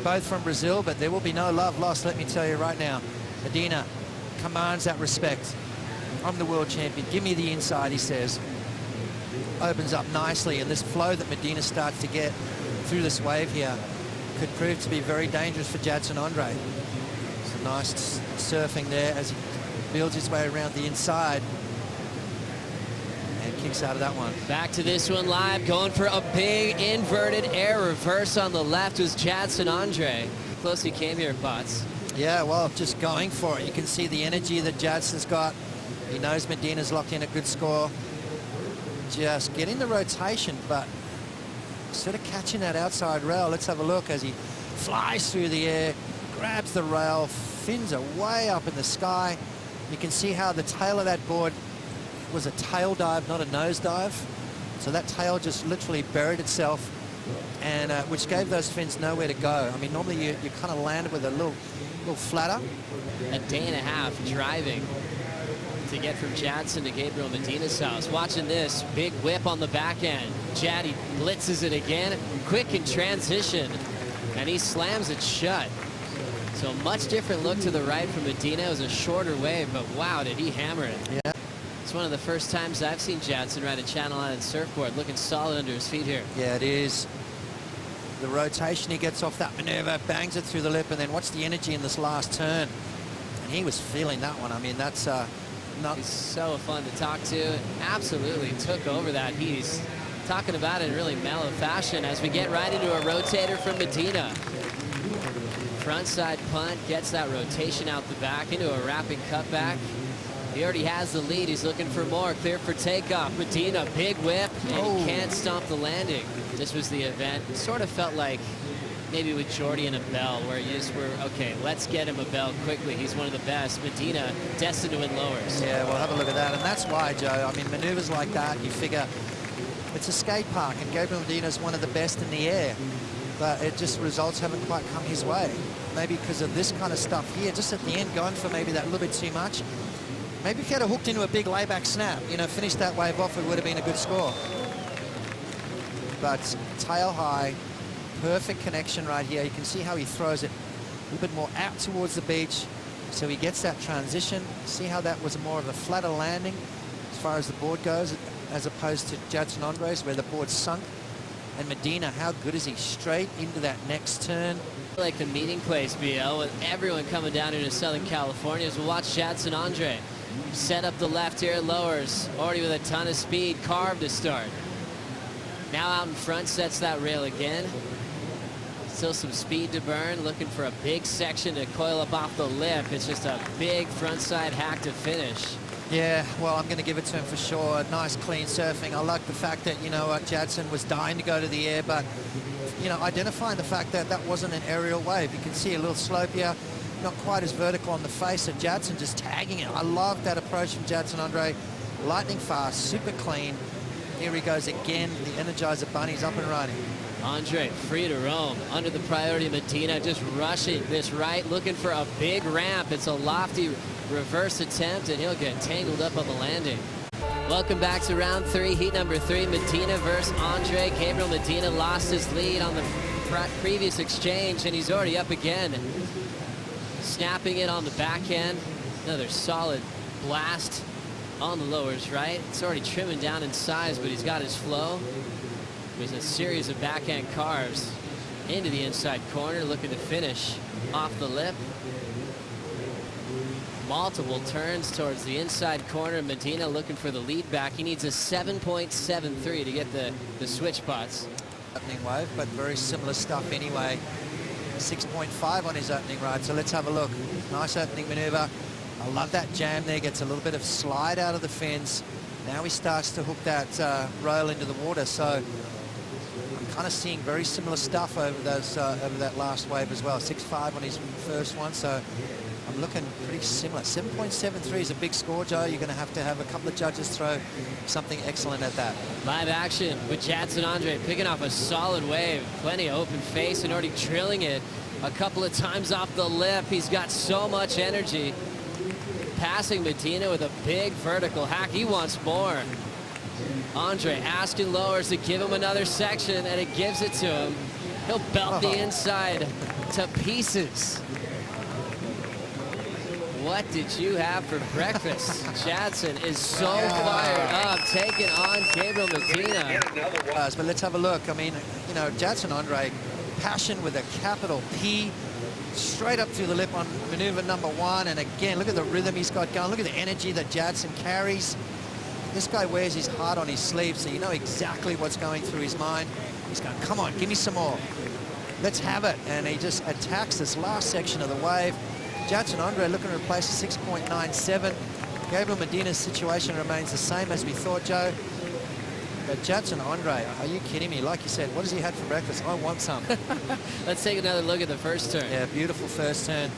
both from Brazil, but there will be no love lost, let me tell you right now. Medina commands that respect. I'm the world champion. Give me the inside, he says. Opens up nicely, and this flow that Medina starts to get through this wave here could prove to be very dangerous for Jadson Andre. Some nice surfing there as he builds his way around the inside and kicks out of that one. Back to this one live, going for a big inverted air reverse on the left was Jadson Andre. Close he came here, Butts. Yeah, well, just going for it. You can see the energy that Jadson's got. He knows Medina's locked in a good score. Just getting the rotation, but sort of catching that outside rail. Let's have a look as he flies through the air, grabs the rail, fins are way up in the sky. You can see how the tail of that board was a tail dive, not a nose dive. So that tail just literally buried itself, and which gave those fins nowhere to go. I mean, normally you kind of landed with a little flatter. A day and a half driving to get from Jadson to Gabriel Medina's house. Watching this, big whip on the back end. Jaddy blitzes it again, quick in transition, and he slams it shut. So much different look to the right from Medina. It was a shorter wave, but wow, did he hammer it. Yeah. It's one of the first times I've seen Jadson ride a Channel Island surfboard, looking solid under his feet here. Yeah, it is. The rotation he gets off that maneuver, bangs it through the lip, and then watch the energy in this last turn. And he was feeling that one. I mean, that's not... He's so fun to talk to. Absolutely took over that heat. He's talking about it in really mellow fashion as we get right into a rotator from Medina. Frontside punt, gets that rotation out the back into a wrapping cutback. He already has the lead. He's looking for more. Clear for takeoff. Medina, big whip, and can't stomp the landing. This was the event. Sort of felt like maybe with Jordy and a bell, where you just were, okay, let's get him a bell quickly. He's one of the best. Medina, destined to win lowers. Yeah, well, have a look at that. And that's why, Joe, I mean, maneuvers like that, you figure it's a skate park, and Gabriel Medina's one of the best in the air. But it just, results haven't quite come his way. Maybe because of this kind of stuff here, just at the end, going for maybe that little bit too much. Maybe if he had hooked into a big layback snap, you know, finished that wave off, it would have been a good score. But tail high, perfect connection right here. You can see how he throws it a little bit more out towards the beach, so he gets that transition. See how that was more of a flatter landing as far as the board goes, as opposed to Jadson Andre's, where the board sunk. And Medina, how good is he? Straight into that next turn. Like the meeting place, BL, with everyone coming down into Southern California as we watch Jadson Andre set up the left here, lowers, already with a ton of speed, carved to start. Now out in front, sets that rail again. Still some speed to burn, looking for a big section to coil up off the lip. It's just a big frontside hack to finish. Yeah, well, I'm going to give it to him for sure. Nice, clean surfing. I like the fact that, you know, Jadson was dying to go to the air, but, you know, identifying the fact that that wasn't an aerial wave. You can see a little slope here, not quite as vertical on the face, and Jadson just tagging it. I love that approach from Jadson Andre. Lightning fast, super clean. Here he goes again. The Energizer Bunny's up and running. Andre free to roam under the priority. Medina just rushing this right, looking for a big ramp. It's a lofty reverse attempt, and he'll get tangled up on the landing. Welcome back to round 3, heat number 3. Medina versus Andre. Gabriel Medina lost his lead on the previous exchange, and he's already up again. Snapping it on the back end. Another solid blast on the lowers right. It's already trimming down in size, but he's got his flow. There's a series of backhand carves into the inside corner, looking to finish off the lip. Multiple turns towards the inside corner. Medina looking for the lead back. He needs a 7.73 to get the switch pots. Opening wave, but very similar stuff anyway. 6.5 on his opening ride, so let's have a look. Nice opening maneuver. I love that jam there, gets a little bit of slide out of the fins. Now he starts to hook that rail into the water, so I'm kind of seeing very similar stuff over those over that last wave as well. 6.5 on his first one, so I'm looking pretty similar. 7.73 is a big score, Joe. You're going to have a couple of judges throw something excellent at that. Live action with Jadson Andre picking off a solid wave. Plenty of open face and already drilling it a couple of times off the lip. He's got so much energy. Passing Medina with a big vertical hack. He wants more. Andre asking lowers to give him another section, and it gives it to him. He'll belt the inside to pieces. What did you have for breakfast? Jadson is so fired up, taking on Gabriel Medina. But let's have a look. I mean, you know, Jadson Andre, passion with a capital P, straight up through the lip on maneuver number 1. And again, look at the rhythm he's got going. Look at the energy that Jadson carries. This guy wears his heart on his sleeve, so you know exactly what's going through his mind. He's going, come on, give me some more. Let's have it. And he just attacks this last section of the wave. Jadson Andre looking to replace a 6.97. Gabriel Medina's situation remains the same as we thought, Joe. But Jadson Andre, are you kidding me? Like you said, what has he had for breakfast? I want some. Let's take another look at the first turn. Yeah, beautiful first turn.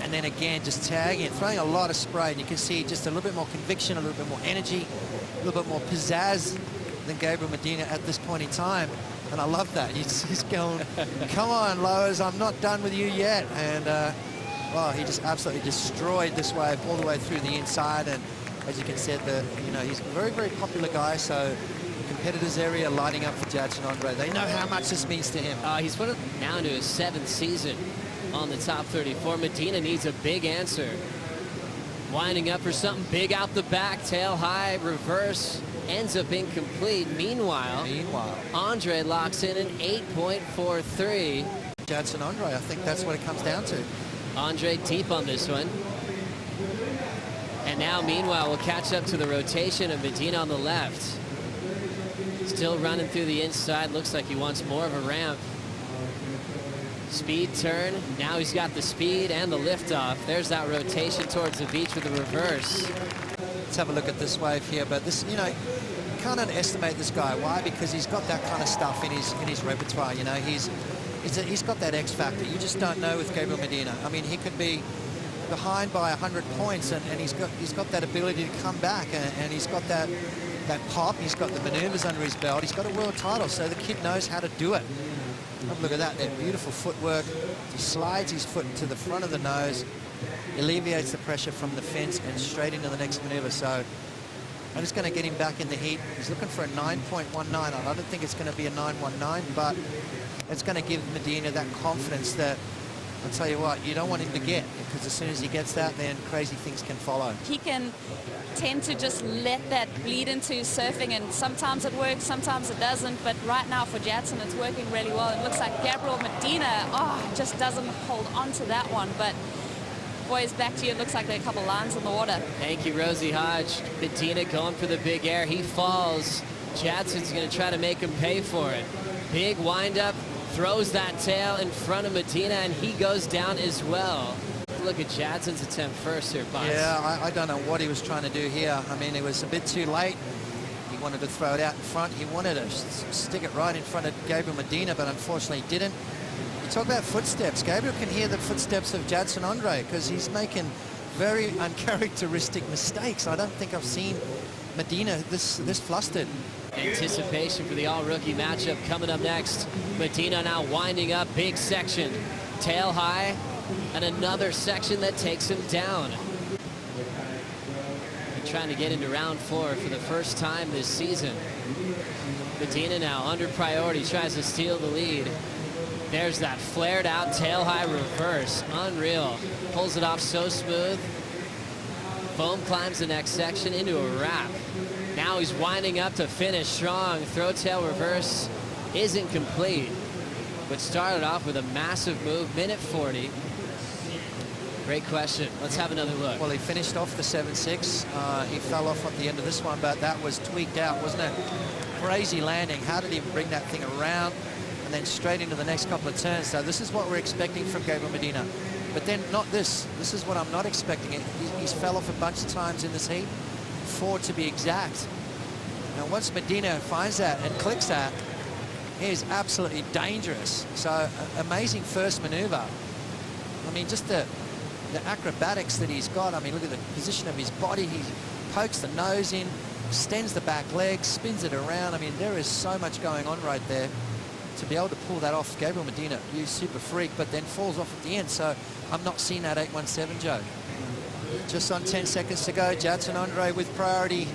And then again, just tagging it, throwing a lot of spray. And you can see just a little bit more conviction, a little bit more energy, a little bit more pizzazz than Gabriel Medina at this point in time. And I love that. He's going, come on, Lowe's, I'm not done with you yet. And well, he just absolutely destroyed this wave all the way through the inside. And as you can see, he's a very, very popular guy. So competitors area lighting up for Jadson Andre. They know how much this means to him. He's now into his 7th season on the top 34. Medina needs a big answer. Winding up for something big out the back, tail high, reverse, ends up incomplete. Meanwhile, Andre locks in an 8.43. Jadson Andre, I think that's what it comes down to. Andre deep on this one. And now, meanwhile, we'll catch up to the rotation of Medina on the left. Still running through the inside. Looks like he wants more of a ramp. Speed turn. Now he's got the speed and the liftoff. There's that rotation towards the beach with the reverse. Let's have a look at this wave here. But this, you can't underestimate this guy. Why? Because he's got that kind of stuff in his repertoire. You know, he's got that X factor. You just don't know with Gabriel Medina. I mean, he could be behind by 100 points, and he's got that ability to come back, and he's got that pop. He's got the maneuvers under his belt. He's got a world title, so the kid knows how to do it. Have a look at that there. Beautiful footwork. He slides his foot to the front of the nose, alleviates the pressure from the fence, and straight into the next maneuver. So I'm just going to get him back in the heat. He's looking for a 9.19. I don't think it's going to be a 9.19, but it's going to give Medina that confidence that, I'll tell you what, you don't want him to get, because as soon as he gets that, then crazy things can follow. He can tend to just let that bleed into surfing, and sometimes it works, sometimes it doesn't. But right now for Jadson, it's working really well. It looks like Gabriel Medina, just doesn't hold on to that one. But boys, back to you. It looks like there are a couple lines in the water. Thank you, Rosie Hodge. Medina going for the big air. He falls. Jadson's going to try to make him pay for it. Big windup. Throws that tail in front of Medina, and he goes down as well. Look at Jadson's attempt first here, Boss. Yeah, I don't know what he was trying to do here. I mean, it was a bit too late. He wanted to throw it out in front. He wanted to stick it right in front of Gabriel Medina, but unfortunately didn't. You talk about footsteps. Gabriel can hear the footsteps of Jadson Andre, because he's making very uncharacteristic mistakes. I don't think I've seen Medina this flustered. Anticipation for the all-rookie matchup coming up next. Medina now winding up, big section, tail high, and another section that takes him down. He's trying to get into round 4 for the first time this season. Medina now under priority, tries to steal the lead. There's that flared out tail high reverse, unreal. Pulls it off so smooth. Foam climbs the next section into a wrap. Now he's winding up to finish strong. Throw tail reverse isn't complete, but started off with a massive move, minute 40. Great question. Let's have another look. Well, he finished off the 7.6. He fell off at the end of this one, but that was tweaked out, wasn't it? Crazy landing. How did he bring that thing around and then straight into the next couple of turns? So this is what we're expecting from Gabriel Medina. But then not this. This is what I'm not expecting. He's fell off a bunch of times in this heat. 4 to be exact. Now once Medina finds that and clicks that, he is absolutely dangerous. So amazing first maneuver. I mean, just the acrobatics that he's got. I mean, look at the position of his body. He pokes the nose in, extends the back leg, spins it around. I mean, there is so much going on right there. To be able to pull that off, Gabriel Medina, you super freak, but then falls off at the end. So I'm not seeing that 8.17, Joe. Just on 10 seconds to go, Jadson Andre with priority.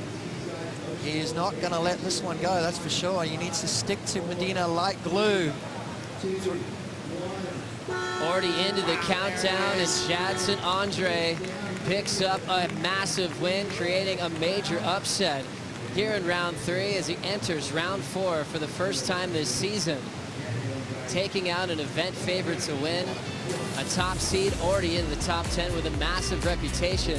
He is not going to let this one go, that's for sure. He needs to stick to Medina like glue. Already into the countdown, and Jadson Andre picks up a massive win, creating a major upset here in round 3 as he enters round 4 for the first time this season, taking out an event favorite to win, a top seed already in the top 10 with a massive reputation.